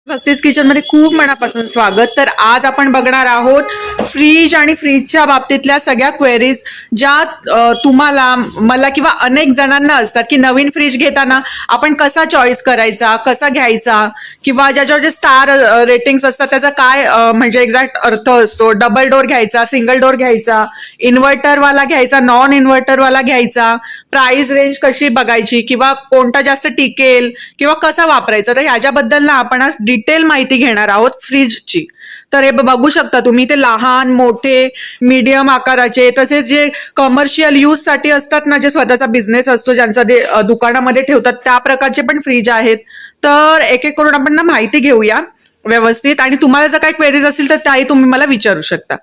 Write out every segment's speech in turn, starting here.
भक्तीज kitchen मध्ये खूप मनापासून स्वागत. तर आज आपण बघणार आहोत फ्रीज आणि फ्रीजच्या बाबतीतल्या सगळ्या क्वेरीज ज्या तुम्हाला मला किंवा अनेक जणांना असतात की नवीन फ्रीज घेताना आपण कसा चॉईस करायचा, कसा घ्यायचा, किंवा ज्याच्यावर जे स्टार रेटिंग्स असतात त्याचा काय म्हणजे एक्झॅक्ट अर्थ असतो. डबल डोअर घ्यायचा, सिंगल डोअर घ्यायचा, इन्व्हर्टरवाला घ्यायचा, नॉन इन्व्हर्टरवाला घ्यायचा, प्राइस रेंज कशी बघायची, किंवा कोणता जास्त टिकेल किंवा कसा वापरायचा. तर ह्याच्याबद्दल ना आपण आज डिटेल माहिती घेणार आहोत फ्रीजची. तर हे बघू शकता तुम्ही, ते लहान मोठे मीडियम आकाराचे, तसेच जे कमर्शियल यूज साठी असतात ना, जे स्वतःचा बिझनेस असतो ज्यांचा ते दुकानामध्ये ठेवतात त्या प्रकारचे पण फ्रीज आहेत. तर एक एक करून आपण ना माहिती घेऊया व्यवस्थित, आणि तुम्हाला जर काही क्वेरीज असतील तर त्याही तुम्ही मला विचारू शकता.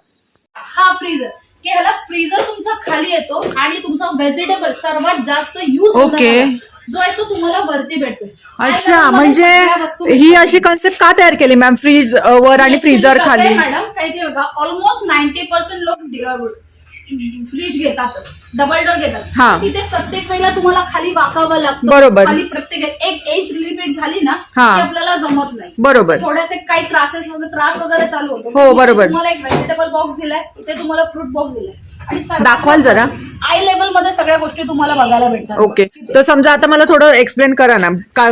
हा फ्रीजर की ह्याला फ्रीजर तुमचा खाली येतो आणि तुमचा व्हेजिटेबल सर्वात जास्त यूज ओके, जो आहे तो तुम्हाला वरती भेटतो. अच्छा, म्हणजे ही अशी कन्सेप्ट का तयार केली मॅम, फ्रीज वर आणि फ्रीजर खाली? मॅडम काही ते बघा, ऑलमोस्ट 90% लोक फ्रीज घेतात, डबल डोअर घेतात. तिथे प्रत्येक वेळेला तुम्हाला खाली वाकावं लागतं. बरोबर. खाली प्रत्येक एक एज लिमिट झाली ना की आपल्याला जमत नाही. बरोबर. थोडेसे काही त्रास वगैरे चालू होतो. हो बरोबर. तुम्हाला एक व्हेजिटेबल बॉक्स दिलाय, इथे तुम्हाला फ्रूट बॉक्स दिलाय, आणि दाखवाल जरा. आय लेवल मध्ये सगळ्या गोष्टी तुम्हाला बघायला भेटतात. ओके, तर समजा आता मला थोडं एक्सप्लेन करा ना,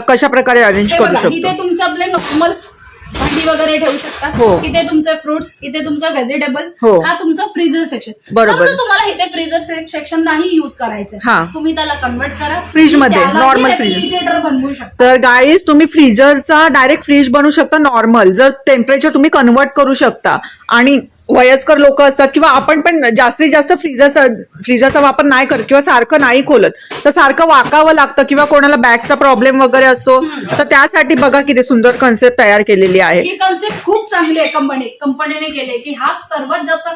कशा प्रकारे अरेंज करू शकतो. इथे तुमचं आपले नॉर्मल भांडी वगैरे ठेवू शकता. इथे तुमचे फ्रुट्स, इथे तुमचं व्हेजिटेबल्स. हा तुमचा फ्रीजर सेक्शन. बरोबर. तुम्हाला इथे फ्रीजर सेक्शन नाही युज करायचं, तुम्ही त्याला कन्वर्ट करा फ्रीज मध्ये, नॉर्मल रेफ्रिजरेटर बनवू शकता. तर गाईज तुम्ही फ्रीजरचा डायरेक्ट फ्रीज बनवू शकता नॉर्मल, जर टेम्परेचर तुम्ही कन्वर्ट करू शकता. आणि वयस्कर लोक असतात किंवा आपण पण जास्तीत जास्त फ्रीजरचा वापर नाही करत किंवा सारखं नाही खोलत, तर सारखं वाकावं लागतं, किंवा कोणाला बॅकचा प्रॉब्लेम वगैरे असतो, तर त्यासाठी बघा किती सुंदर कन्सेप्ट तयार केलेली आहे. ही कन्सेप्ट खूप चांगली आहे कंपनीने केली की हा सर्वात जास्त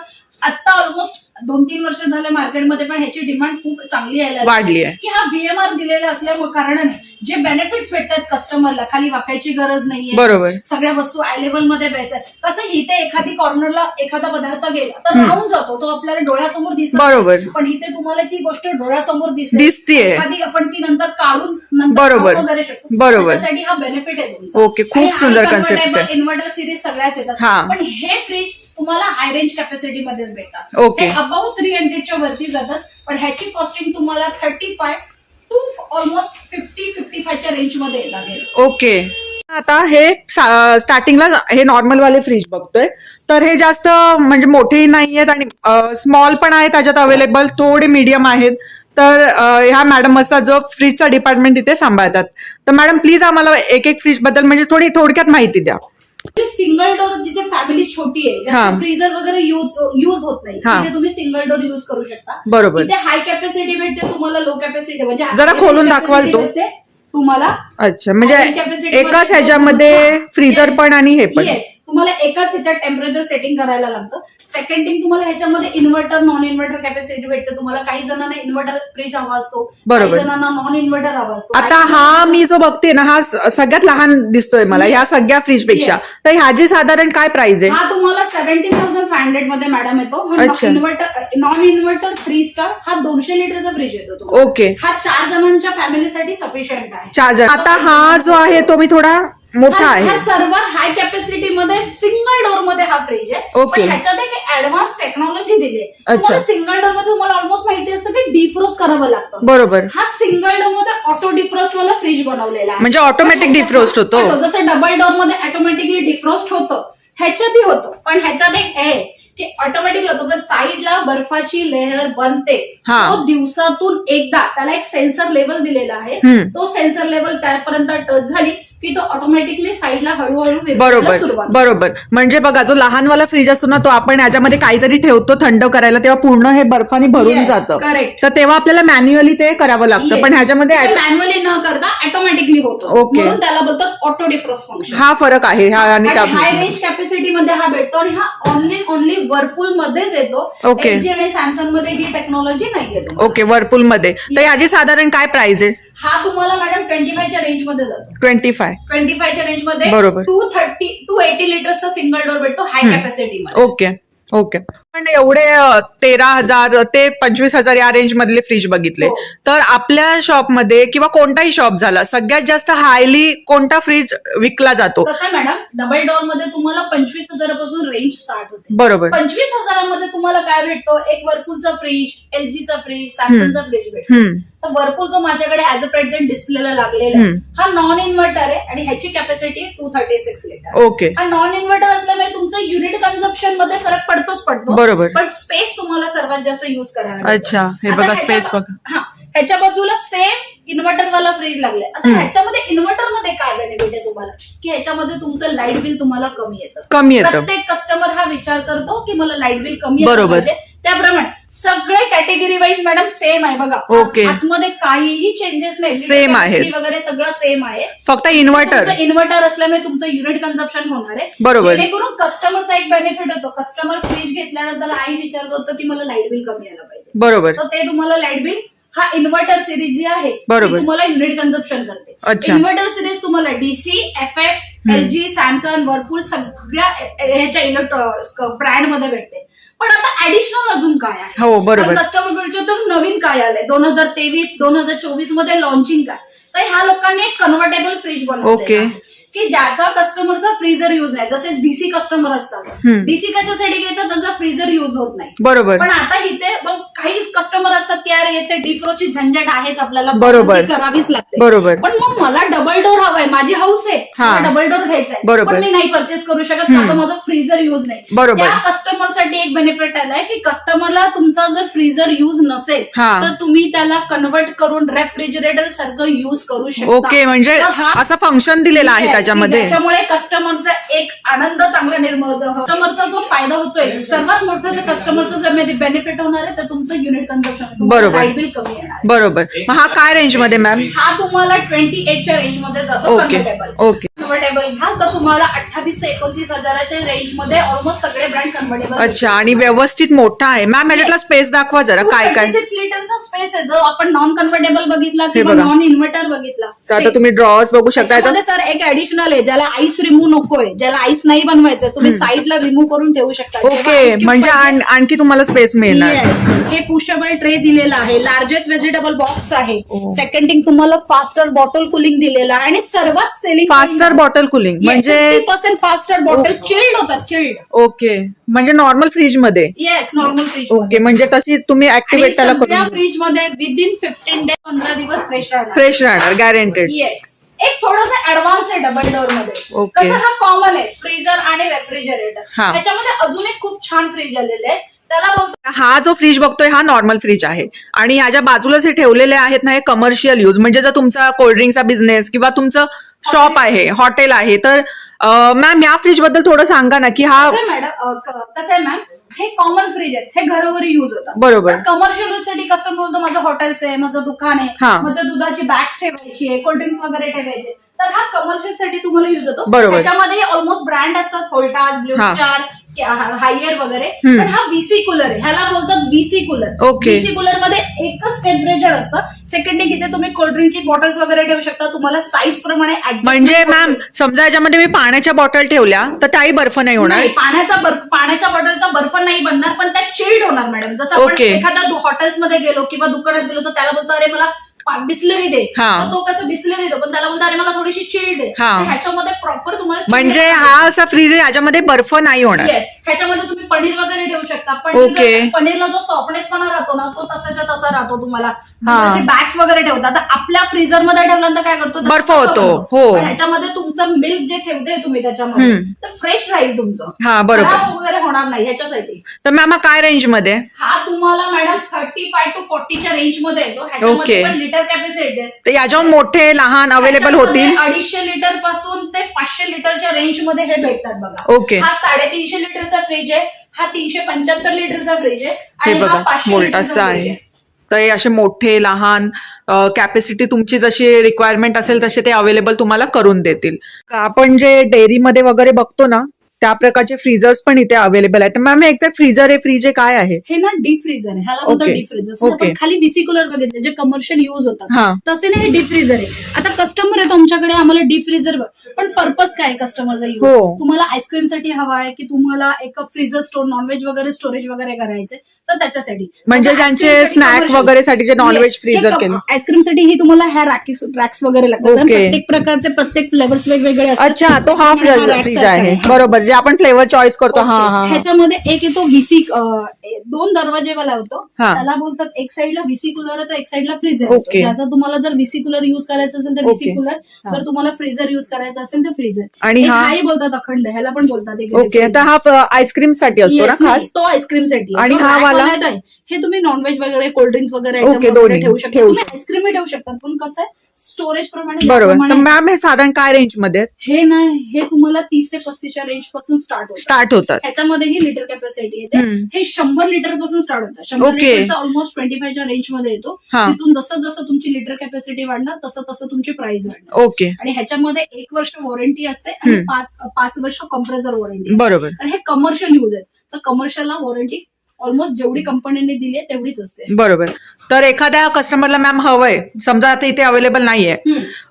आता ऑलमोस्ट 2-3 वर्ष झाले मार्केटमध्ये, पण ह्याची डिमांड खूप चांगली वाढली आहे. की हा बीएमआर दिलेला असल्यामुळे कारणाने जे बेनिफिट्स भेटतात कस्टमरला, खाली वाकायची गरज नाहीये. बरोबर. सगळ्या वस्तू आय लेवल मध्ये भेटतात. कसं इथे एखादी कॉर्नरला एखादा पदार्थ गेला तर राहून जातो, तो आपल्याला डोळ्यासमोर दिसतो. बरोबर. पण इथे तुम्हाला ती गोष्ट डोळ्यासमोर दिसते, एखादी आपण ती नंतर काढून बरोबर वगैरे शकतो. बरोबर. त्यासाठी हा बेनिफिट आहे तुमचा. ओके, खूप सुंदर कन्सेप्ट आहे. इन्व्हर्टर सिरीज सगळ्याच येतात, पण हे फ्रीज तुम्हाला हाय रेंज कॅपॅसिटी मध्येच भेटतात. ओके. अबाउट 300च्या वरती जातात, पण ह्याची कॉस्टिंग तुम्हाला 35 टू ऑलमोस्ट 50-55च्या रेंज मध्ये येतात. ओके, आता हे स्टार्टिंगला हे नॉर्मल वाले फ्रीज बघतोय, तर हे जास्त म्हणजे मोठेही नाही आहेत आणि स्मॉल पण आहेत त्याच्यात अवेलेबल, थोडे मीडियम आहेत. तर ह्या मॅडम असतात जो फ्रीजचा डिपार्टमेंट इथे सांभाळतात. तर मॅडम प्लीज आम्हाला एक एक फ्रीज बद्दल म्हणजे थोडक्यात माहिती द्या. सिंगल डोअर जिथे फॅमिली छोटी आहे, फ्रीजर वगैरे यूज होत नाही, तिथे तुम्ही सिंगल डोअर यूज करू शकता. बरोबर. इथे हाय कॅपॅसिटी भेटते तुम्हाला, लो कॅपॅसिटी म्हणजे जरा खोलून दाखवाल तो तुम्हाला. अच्छा, म्हणजे एकाच ह्याच्यामध्ये फ्रीजर पण आणि हे पण. तुम्हाला एकाच ह्याच्यात टेम्परेचर सेटिंग करायला लागतं. सेकंड थिंग, तुम्हाला ह्याच्यामध्ये इन्व्हर्टर नॉन इन्व्हर्टर कॅपॅसिटी भेटते तुम्हाला. काही जणांना इन्व्हर्टर फ्रीज हवा असतो, काही जणांना नॉन इन्व्हर्टर हवा असतो. आता हा मी जो बघते ना, हा सगळ्यात लहान दिसतोय मला ह्या सगळ्या फ्रीज पेक्षा. तर ह्याची साधारण काय प्राइस आहे? हा तुम्हाला 17,500 मध्ये मॅडम येतो. इन्व्हर्टर नॉन इन्व्हर्टर 3 स्टार हा 200 लिटरचा फ्रीज येतो. ओके, हा 4 जणांच्या फॅमिलीसाठी सफिशियंट आहे. 4 जण. आता हा जो आहे तो मी थोडा मोठा आहे. हा सर्वात हाय कॅपॅसिटी मध्ये सिंगल डोअर मध्ये हा फ्रीज आहे. ओके. ह्याच्यात एक ऍडव्हान्स टेक्नॉलॉजी दिली आहे. तुम्हाला सिंगल डोअर मध्ये तुम्हाला ऑलमोस्ट माहिती असतं की डिफ्रोस्ट करावं लागतं. बरोबर. हा सिंगल डोअर मध्ये ऑटो डिफ्रोस्ट वाला फ्रीज बनवलेला आहे, म्हणजे ऑटोमॅटिक डिफ्रोस्ट होतो. जसं डबल डोअर मध्ये ऑटोमॅटिकली डिफ्रोस्ट होतं, ह्याच्यातही होतं. पण ह्याच्यात एक आहे की ऑटोमॅटिक होतो, पण साईडला बर्फाची लेअर बनते, तो दिवसातून एकदा. त्याला एक सेन्सर लेवल दिलेला आहे, तो सेन्सर लेवल त्यापर्यंत टच झाली की तो ऑटोमॅटिकली साईडला हळूहळू बरोबर बरोबर. म्हणजे बघा, जो लहानवाला फ्रीज असतो ना, तो आपण याच्यामध्ये काहीतरी ठेवतो थंड करायला, तेव्हा पूर्ण हे बर्फाने भरून जातं. करेक्ट. तर तेव्हा आपल्याला मॅन्युअली ते करावं लागतं, पण ह्याच्यामध्ये मॅन्युअली न करता ऑटोमॅटिकली होतो. ओके, म्हणून त्याला बोलतात ऑटो डिफ्रोस्ट फंक्शन. हा फरक आहे. हाय रेंज कॅपॅसिटी मध्ये हा भेटतो, आणि हा ओनली वर्लपूल मध्येच येतो. ओके. LG आणि सॅमसंग मध्ये ही टेक्नॉलॉजी नाही येतो. ओके, वर्लपूल मध्ये. तर याची साधारण काय प्राइस आहे? हा तुम्हाला मॅडम 25च्या रेंज मध्ये जातो. 25च्या रेंज मध्ये. बरोबर. 280 लिटर्सचा सिंगल डोअर भेटतो हाय कॅपॅसिटी मध्ये. Okay okay. पण एवढे 13,000 ते 25,000 या रेंज मधले फ्रीज बघितले. हो. तर आपल्या शॉपमध्ये किंवा कोणताही शॉप झाला, सगळ्यात जास्त हायली कोणता फ्रीज विकला जातो? कसं आहे मॅडम, डबल डोअर मध्ये तुम्हाला 25,000 पासून रेंज स्टार्ट होते. बरोबर. 25,000 तुम्हाला काय भेटतो? एक वर्पूलचा फ्रीज, एलजीचा फ्रीज, सॅमसंगचा फ्रीज भेटतो. तर वर्पूल जो माझ्याकडे ऍज अ प्रेझेंट डिस्प्लेला लागलेला आहे, हा नॉन इन्व्हर्टर आहे आणि ह्याची कॅपॅसिटी 236 लिटर. ओके. हा नॉन इन्व्हर्टर असल्यामुळे तुमचं युनिट कन्झम्पशन मध्ये फरक पडतोच पडतो. बरोबर. पण स्पेस तुम्हाला सर्वात जास्त युज करायला. अच्छा, हे बघा स्पेस बघा. हा, ह्याच्या बाजूला सेम इन्व्हर्टर वाला फ्रीज लागलाय. आता ह्याच्यामध्ये इन्व्हर्टर मध्ये काय बेनिफिट आहे तुम्हाला, की ह्याच्यामध्ये तुमचं लाईट बिल तुम्हाला कमी येतं. प्रत्येक कस्टमर हा विचार करतो की मला लाईट बिल कमी येतं पाहिजे. त्याप्रमाणे सगळे कॅटेगरी वाईज मॅडम सेम आहे बघा. ओके. आतमध्ये काहीही चेंजेस नाही, सेम आहे वगैरे सगळं सेम आहे. फक्त इन्व्हर्टर असल्यामुळे तुमचं युनिट कन्झम्पन होणार आहे. बरोबर. जेणेकरून कस्टमरचा एक बेनिफिट होतो. कस्टमर फ्रीज घेतल्यानंतर आई विचार करतो की मला लाईट बिल कमी यायला पाहिजे. बरोबर. तर ते तुम्हाला लाईट बिल हा इन्व्हर्टर सिरीज जी आहे बरोबर. तुम्हाला युनिट कन्झम्पन करते. अच्छा. इन्व्हर्टर सिरीज तुम्हाला DC, FF, LG, Samsung, Whirlpool सगळ्या ह्याच्या ब्रँड मध्ये भेटते. पण आता ऍडिशनल अजून काय आहे? हो, बरोबर. कस्टमर विचारतो नवीन काय आलंय 2023, 2024 मध्ये लॉन्चिंग काय. तर ह्या लोकांनी एक कन्व्हर्टेबल फ्रीज बनवलेलं आहे की ज्याचा कस्टमरचा फ्रीजर युज नाही. जसे डीसी कस्टमर असतात, डीसी कशासाठी घेतात? त्यांचा फ्रीजर युज होत नाही. बरोबर. पण आता इथे काही कस्टमर असतात की यार येते डिफ्रोची झंझट आहेच आपल्याला, बरोबर, करावीच लागते. बरोबर. पण मग मला डबल डोर हवाय, माझी हाऊस आहे, डबल डोर घ्यायचा आहे, बरोबर. पण मी नाही परचेस करू शकत कारण माझं फ्रीजर युज नाही. बरोबर. त्या कस्टमरसाठी एक बेनिफिट आलाय की कस्टमरला तुमचा जर फ्रीजर युज नसेल तर तुम्ही त्याला कन्वर्ट करून रेफ्रिजरेटर सारखं युज करू शकता. ओके, म्हणजे असं फंक्शन दिलेलं आहे त्याच्यामध्ये. त्याच्यामुळे कस्टमरचा एक आनंद चांगला निर्माण होतो. कस्टमरचा जो फायदा होतोय, सर्वात मोठं जर कस्टमरचं जर बेनिफिट होणार आहे तर तुमचं युनिट कन्झम्पन, बरोबर, लाईट बिल कमी येणार. बरोबर. मग हा काय रेंज मध्ये मॅम? हा तुम्हाला 28च्या रेंज मध्ये जातो. कन्व्हर्टेबल. ओके. कन्व्हर्टेबल घ्या तर तुम्हाला 28 ते 29,000च्या रेंज मध्ये ऑलमोस्ट सगळे ब्रँड कन्व्हर्टेबल. अच्छा, आणि व्यवस्थित मोठा आहे. मॅम याच्यातला स्पेस दाखवा जरा, काय काय. 26 लिटरचा स्पेस आहे. जो आपण नॉन कन्व्हर्टेबल बघितला किंवा नॉन इन्व्हर्टर बघितला, आता तुम्ही ड्रॉवर्स बघू शकता. सर एक ऍडिशनल आहे, ज्याला आईस रिमूव्ह नकोय, ज्याला आईस नाही बनवायचं, तुम्ही साईडला रिमूव्ह करून ठेवू शकता. ओके, म्हणजे आणखी तुम्हाला स्पेस मिळणार. हे पुशेबल ट्रे दिलेला आहे, लार्जेस्ट व्हेजिटेबल बॉक्स आहे. सेकंड थिंग तुम्हाला फास्टर बॉटल कुलिंग दिलेला आहे आणि सर्वात सेलिंग फास्टर बॉटल कुलिंग म्हणजे 50% फास्टर बॉटल चिल्ड होतात. चिल्ड. ओके, म्हणजे नॉर्मल फ्रीज मध्ये. Yes, normal fridge. ओके, म्हणजे तशी तुम्ही ऍक्टिव्हेट त्याला करून फ्रीज मध्ये विदिन 15 डेज 15 दिवस फ्रेश राहणार गॅरंटेड. येस. एक थोडंसं ऍडव्हान्स आहे डबल डोअर मध्ये. कसं हा कॉमन आहे फ्रीजर आणि रेफ्रिजरेटर. त्याच्यामध्ये अजून एक खूप छान फ्रीज आलेले आहे, त्याला बोलतो. हा जो फ्रीज बघतोय हा नॉर्मल फ्रीज आहे आणि ह्याच्या बाजूलाच हे ठेवलेले आहेत ना, हे कमर्शियल यूज. म्हणजे जर तुमचा कोल्ड्रिंकचा बिझनेस किंवा तुमचं शॉप आहे, हॉटेल आहे, तर मॅम या फ्रीज बद्दल थोडं सांगा ना की हा. मॅडम कसं आहे मॅम, हे कॉमन फ्रीज आहेत, हे घरोघरी युज होतात. बरोबर. कमर्शियल यूज साठी कस्टमर बोलतो माझं हॉटेल्स आहे, माझं दुकान आहे, माझ्या दुधाची बॅग्स ठेवायची आहे, कोल्ड्रिंक्स वगैरे ठेवायचे, तर हा कमर्शियल साठी तुम्हाला युज होतो. त्याच्यामध्ये ऑलमोस्ट ब्रँड असतात, व्होल्टास, ब्लू स्टार, हायर वगैरे. पण हा बीसी कूलर आहे, ह्याला बोलतात बीसी कूलर. बीसी कूलर मध्ये एकच टेम्परेचर असतं. सेकंड थिंग इथे तुम्ही कोल्ड्रिंकची बॉटल्स वगैरे ठेवू शकता, तुम्हाला साईज प्रमाणे. म्हणजे मॅम समजा याच्यामध्ये मी पाण्याच्या बॉटल ठेवल्या तर त्याही बर्फ नाही होणार. पाण्याच्या बॉटलचा बर्फ नाही बनणार, पण त्या चिल्ड होणार मॅडम. जसं आपण एखाद्या हॉटेल्समध्ये गेलो किंवा दुकानात गेलो तर त्याला बोलतो अरे मला बिस्लरी दे, तर तो कसं बिस्लरी दे, पण त्याला म्हणतो अरे मला थोडीशी चिल्ड दे. ह्याच्यामध्ये प्रॉपर तुम्हाला म्हणजे हा असा फ्रीज आहे याच्यामध्ये बर्फ नाही होणार. येस. ह्याच्यामध्ये तुम्ही पनीर वगैरे ठेवू शकता. पनीरला जो सॉफ्टनेसपणा राहतो ना, तो तसाच्या तसा राहतो. तुम्हाला बॅग्स वगैरे ठेवता, तर आपल्या फ्रीजर मध्ये ठेवल्यानंतर काय करतो, बर्फ होतो. हो, ह्याच्यामध्ये तुमचं मिल्क जे ठेवते तुम्ही त्याच्यामध्ये, तर फ्रेश राहील तुमचं. हा, बरोबर, वगैरे होणार नाही ह्याच्यासाठी. तर मॅम काय रेंज मध्ये? हा तुम्हाला मॅडम 35 to 40च्या रेंज मध्ये येतो. ह्याच्यामध्ये पण लिटर कॅपॅसिटी आहे, तर याच्यावर मोठे लहान अवेलेबल होतील. 250 लिटर पासून ते 500 लिटरच्या रेंज मध्ये हे भेटतात बघा. ओके. हा 350 लिटरचा फ्रीज आहे, हा 375 लिटरचा फ्रीज आहे हे आणि बघा, हा 500 व्होल्टासचा आहे. तर हे असे मोठे लहान कॅपॅसिटी तुमची जशी रिक्वायरमेंट असेल तसे ते अवेलेबल तुम्हाला करून देतील. आपण जे डेअरीमध्ये वगैरे बघतो ना त्या प्रकारचे फ्रीजर्स पण इथे अवेलेबल आहेत. मॅम हे एक्झॅक्ट फ्रीजर आहे, फ्रीज काय आहे? हे ना डीप फ्रीजर आहे, ह्याला बोलतो डीप फ्रीजर. आपण खाली बीसी कूलर बघितले जे कमर्शियल युज होतात, तसे ना हे डीप फ्रीजर आहे. आता कस्टमर आहे तुमच्याकडे, आम्हाला डीप फ्रीजर पण पर्पज काय कस्टमरचा यूज? हो. तुम्हाला आईस्क्रीमसाठी हवा आहे की तुम्हाला एक फ्रीजर स्टोर नॉनव्हेज वगैरे स्टोरेज वगैरे करायचे तर त्याच्यासाठी, म्हणजे ज्यांचे स्नॅक वगैरे साठी जे नॉनव्हेज फ्रीजर केले. आईस्क्रीमसाठी ही तुम्हाला ह्या रॅक्स वगैरे लागतात. Okay. प्रत्येक प्रकारचे प्रत्येक फ्लेवर्स वेगवेगळे असतात. अच्छा, तो हा फ्रीज आहे, बरोबर, जे आपण फ्लेवर चॉईस करतो. हा हा हा. ह्याच्यामध्ये एक येतो व्हीसी, 2 दरवाजेवाला होतो, हा. त्याला बोलतात, एक साईडला व्हीसी कूलर आहे, एक साईडला फ्रीजर Okay. होतो. ज्याचा तुम्हाला जर व्हीसी कूलर युज करायचं असेल तर व्हीसी Okay. कूलर, हा. जर तुम्हाला फ्रीजर युज करायचं असेल तर फ्रीजर. आणि हाही बोलतात अखंड, ह्याला पण बोलतात एक ओके, freezer. तर हा आईस्क्रीम साठी असतो ना Yes, नाही, खास. तो आईस्क्रीमसाठी. आणि हा वाला? हे तुम्ही नॉनव्हेज वगैरे, कोल्ड्रिंक्स वगैरे Okay, item वगैरे दोन्ही ठेवू शकता. ठेवू तुम्ही आईस्क्रीमही ठेवू शकतात, पण कसं आहे स्टोरेज प्रमाणे बरोबर. याप्रमाणे तर मॅम हे साधारण काय रेंज मध्ये हे नाही, हे तुम्हाला 30 ते 35च्या रेंज पासून स्टार्ट होतं. स्टार्ट होतात? ह्याच्यामध्येही लिटर कॅपॅसिटी येते. हम्म. हे 100 लिटर पासून स्टार्ट होतं. 100 Okay. लिटरचा ऑलमोस्ट 25च्या रेंज मध्ये येतो. हा. तिथून जसं जसं तुमची लिटर कॅपॅसिटी वाढणार तसं तसं तुमची प्राइस वाढणार. ओके, आणि ह्याच्यामध्ये 1 वर्ष वॉरंटी असते आणि 5 वर्ष कम्प्रेसर वॉरंटी. बरोबर. तर हे कमर्शियल यूज आहे, तर कमर्शियलला वॉरंटी ऑलमोस्ट जेवढी कंपनीने दिली आहे तेवढीच असते. बरोबर. तर एखाद्या कस्टमरला मॅम हवंय, समजा आता इथे अवेलेबल नाहीये,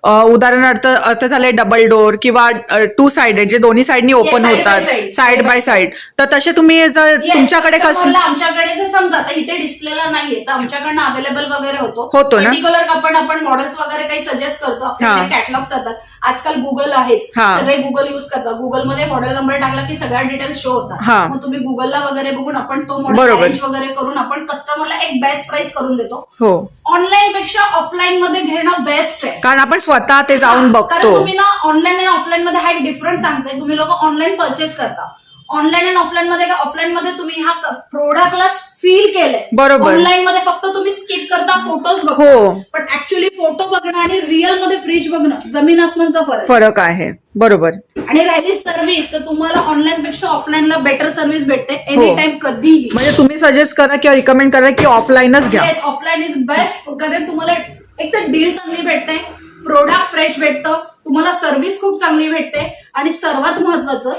उदाहरणार्थ अर्थ झाले डबल डोअर किंवा 2 साइडेड, जे दोन्ही साइडनी ओपन side by होतात, side. साइड बाय साइड, तर तसे तुम्ही जर Yes, तुमच्याकडे customer ला आमच्याकडे जर समजा आता इथे डिस्प्लेला नाहीये तर आमच्याकडनं अवेलेबल वगैरे होतो ना? पर्टिक्युलर आपण मॉडेल्स वगैरे काही सजेस्ट करतो. आपल्याकडे कॅटलॉग्स येतात. आजकाल गुगल आहेच, हा. सगळे गुगल युज करतात. गुगलमध्ये मॉडेल नंबर टाकला की सगळ्या डिटेल्स शो हा. होतात. मग तुम्ही गुगलला वगैरे बघून आपण तो मॉडेल बरोबर. अरेंज वगैरे करून आपण कस्टमरला एक बेस्ट प्राइस करून देतो. हो, ऑनलाईन पेक्षा ऑफलाईन मध्ये घेणं बेस्ट आहे. कारण आपण स्वतः ते जाऊन कारण बघतो. तुम्ही ना ऑनलाईन आणि ऑफलाईन मध्ये हा एक डिफरन्स सांगते. तुम्ही लोक ऑनलाईन परचेस करता, ऑनलाईन आणि ऑफलाईन मध्ये ऑफलाईन मध्ये तुम्ही ह्या प्रोडक्टला फील केलंय. बरोबर. ऑनलाईन मध्ये फक्त तुम्ही स्किप करता, फोटोज हो. बघता, पण ऍक्च्युअली फोटो बघणं आणि रिअल मध्ये फ्रीज बघणं जमीन आसमानचा फरक आहे. बरोबर. आणि राहिली सर्व्हिस, तर तुम्हाला ऑनलाईन पेक्षा ऑफलाईनला बेटर सर्व्हिस भेटते एनी टाइम, कधीही. म्हणजे तुम्ही सजेस्ट करा किंवा रिकमेंड करा की ऑफलाईनच घ्या. येस, ऑफलाईन इज बेस्ट, कारण तुम्हाला एक तर डील चांगली भेटते, प्रोडक्ट फ्रेश भेटतं, तुम्हाला सर्व्हिस खूप चांगली भेटते, आणि सर्वात महत्वाचं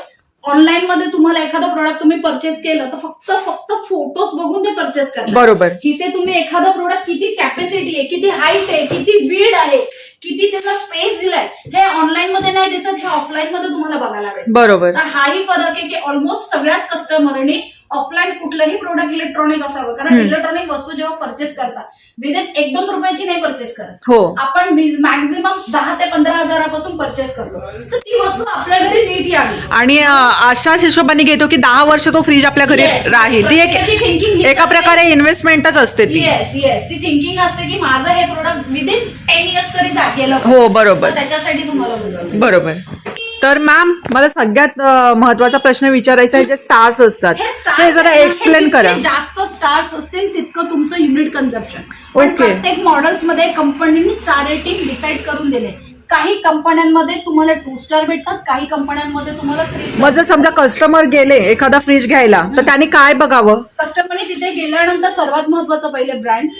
ऑनलाईन मध्ये तुम्हाला एखादं प्रोडक्ट तुम्ही परचेस केलं तर फक्त फोटोज बघून ते परचेस करा. बरोबर. इथे तुम्ही एखादं प्रोडक्ट किती कॅपॅसिटी आहे, किती हाईट आहे, किती विड आहे, किती त्याला स्पेस दिलाय, हे ऑनलाईन मध्ये नाही दिसत, हे ऑफलाईन मध्ये तुम्हाला बघायला भेटेल. बरोबर. तर हाही फरक आहे की ऑलमोस्ट सगळ्याच कस्टमरनी ऑफलाईन कुठलंही प्रोडक्ट इलेक्ट्रॉनिक असावं, कारण इलेक्ट्रॉनिक वस्तू जेव्हा परचेस करतात विदिन 1-2 रुपयाची नाही परचेस करत. हो. आपण मॅक्झिमम 10 ते 15 हजारापासून परचेस करतो, तर ती वस्तू आपल्या घरी नीट यावी. आणि अशाच हिशोबाने घेतो की 10 वर्ष तो फ्रीज आपल्या घरी Yes. राहील. ती प्रत्येकाची thinking हीच एका असते. प्रकारे इन्व्हेस्टमेंटच असते ती. येस, ती थिंकिंग असते की माझं हे प्रोडक्ट विदिन 10 इयर्स तरी गेलं. हो, बरोबर. तर त्याच्यासाठी तुम्हाला बोलवलं. बरोबर. तर मॅम, मला सगळ्यात महत्वाचा प्रश्न विचारायचा आहे, जे स्टार्स असतात हे stars ते जरा आहे ना, एक्सप्लेन हे करा. जितके जास्त स्टार्स असतील तितकं तुमचं युनिट कन्झम्पशन. पण Okay. प्रत्येक मॉडेल्स मध्ये कंपनीने स्टार रेटिंग डिसाईड करून दिले. काही कंपन्यांमध्ये तुम्हाला 2 स्टार भेटतात, काही कंपन्यांमध्ये तुम्हाला 3 मग जर समजा कस्टमर गेले एखादा फ्रीज घ्यायला, तर त्यांनी काय बघावं? कस्टमरने तिथे गेल्यानंतर सर्वात महत्वाचं पहिले ब्रँड,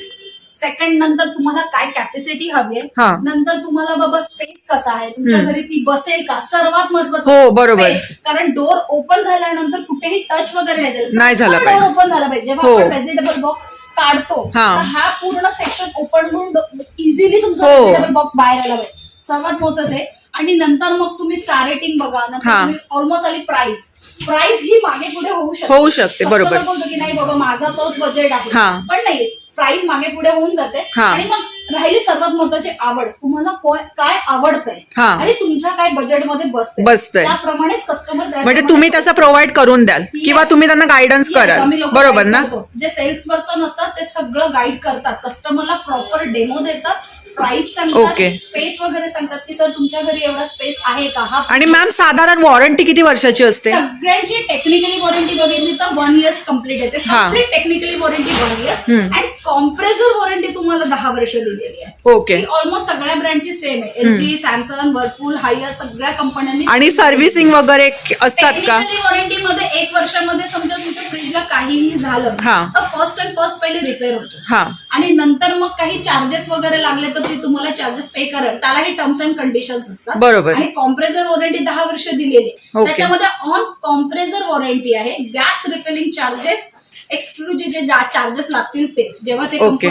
सेकंड नंतर तुम्हाला काय कॅपॅसिटी हवी आहे, हा. नंतर तुम्हाला बाबा स्पेस कसा आहे, तुमच्या घरी ती बसेल का, सर्वात महत्वाचं. हो, बरोबर. space. कारण डोअर ओपन झाल्यानंतर कुठेही टच वगैरे नाही झालं पाहिजे. डोअर ओपन झाला पाहिजे. जेव्हा हो. आपण व्हेजिटेबल बॉक्स काढतो हा. तर हा पूर्ण सेक्शन ओपन करून इझिली तुमचा हो. व्हेजिटेबल बॉक्स बाहेर आला पाहिजे, सर्वात महत्वाचं आहे. आणि नंतर मग तुम्ही स्टार रेटिंग बघा, नंतर हा. तुम्ही ऑलमोस्ट आली प्राइस ही मागे पुढे होऊ शकते. बरोबर. Customer बोलतो की नाही बाबा माझा तोच बजेट आहे, हा. पण नाही, प्राइस मागे पुढे होऊन जाते. हा. आणि मग राहिली सर्वात महत्वाची आवड, तुम्हाला काय आवडतंय हा. आणि तुमच्या काय बजेटमध्ये बसतंय. त्याप्रमाणेच कस्टमर म्हणजे तुम्ही तसं प्रोव्हाइड करून द्याल किंवा तुम्ही त्यांना गायडन्स कराल. बरोबर ना? जे सेल्स पर्सन असतात ते सगळं गाईड करतात, कस्टमरला प्रॉपर डेमो देतात, प्राइस सांगतात, Okay. स्पेस वगैरे सांगतात की सर तुमच्या घरी एवढा स्पेस आहे का. हा. आणि मॅम, साधारण वॉरंटी किती वर्षाची असते? सगळ्यांची टेक्निकली वॉरंटी बघितली तर 1 इयर्स कम्प्लीट येते. हा. कम्प्लीट टेक्निकली वॉरंटी 1 इयर, आणि कॉम्प्रेसर वॉरंटी तुम्हाला 10 वर्ष दिलेली आहे. ओके. ऑलमोस्ट सगळ्या ब्रँडची सेम आहे. LG, सॅमसंग, वर्लपूल, हायर सगळ्या कंपन्यांनी. आणि सर्व्हिसिंग वगैरे असतात का? टेक्निकली वॉरंटी मध्ये 1 वर्षामध्ये समजा तुमच्या फ्रीजला काहीही झालं हा. तर फर्स्ट पहिले रिपेअर होतो. हा. आणि नंतर मग काही चार्जेस वगैरे लागले तर ते तुम्हाला चार्जेस पे करेल, त्यालाही टर्म्स अँड कंडिशन्स असतात. बरोबर. आणि कॉम्प्रेसर वॉरंटी 10 वर्ष दिलेली. Okay. त्याच्यामध्ये ऑन कॉम्प्रेसर वॉरंटी आहे, गॅस रिफिलिंग चार्जेस एक्सक्लुझिव्ह जे चार्जेस लागतील ते जेव्हा ते Okay.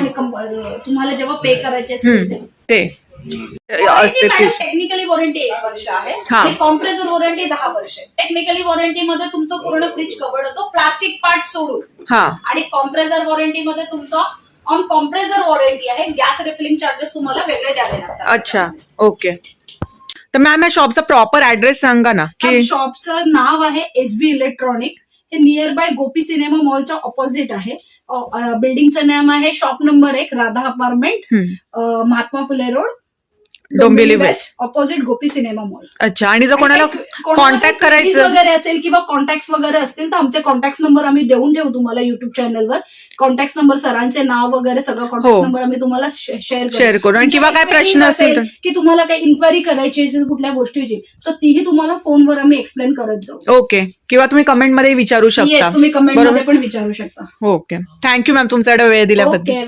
तुम्हाला जेव्हा पे करायचे असतील ते. असते फ्रीज. टेक्निकली वॉरंटी 1 वर्ष आहे हा. आणि कॉम्प्रेसर वॉरंटी 10 वर्ष आहे. टेक्निकली वॉरंटी मध्ये तुमचं पूर्ण फ्रीज कव्हर्ड होतो प्लास्टिक पार्ट सोडून. हा आणि कॉम्प्रेसर वॉरंटी मध्ये तुमचं ऑन कॉम्प्रेसर वॉरंटी आहे. गॅस रिफिलिंग चार्जेस तुम्हाला वेगळे द्यावे लागतात. अच्छा ओके. तर मॅम या शॉपचा प्रॉपर ऍड्रेस सांगा ना की शॉपचं नाव आहे SB इलेक्ट्रॉनिक. हे नियर बाय गोपी सिनेमा मॉलच्या ऑपोजिट आहे. बिल्डिंगचं नाम आहे shop number 1 Radha apartment, Mahatma Phule road, Dombivli west. Opposite Gopi cinema mall. अच्छा. आणि जर कोणाला कॉन्टॅक्ट करायचं वगैरे असेल किंवा कॉन्टॅक्ट वगैरे असतील तर आमचे कॉन्टॅक्ट नंबर आम्ही देऊन ठेवू तुम्हाला युट्यूब चॅनलवर. कॉन्टॅक्ट नंबर, सरांचे नाव वगैरे सगळं कॉन्टॅक्ट नंबर आम्ही तुम्हाला शेअर करू. आणि किंवा काय प्रश्न असेल तर की तुम्हाला काही इन्क्वायरी करायची असेल कुठल्या गोष्टीची तर तीही तुम्हाला फोनवर आम्ही एक्सप्लेन करत जाऊ. ओके. किंवा तुम्ही कमेंटमध्ये विचारू शकता. तुम्ही कमेंटमध्ये पण विचारू शकता. ओके. थँक्यू मॅम तुमच्याकडे वेळ दिल्याबद्दल. ओके.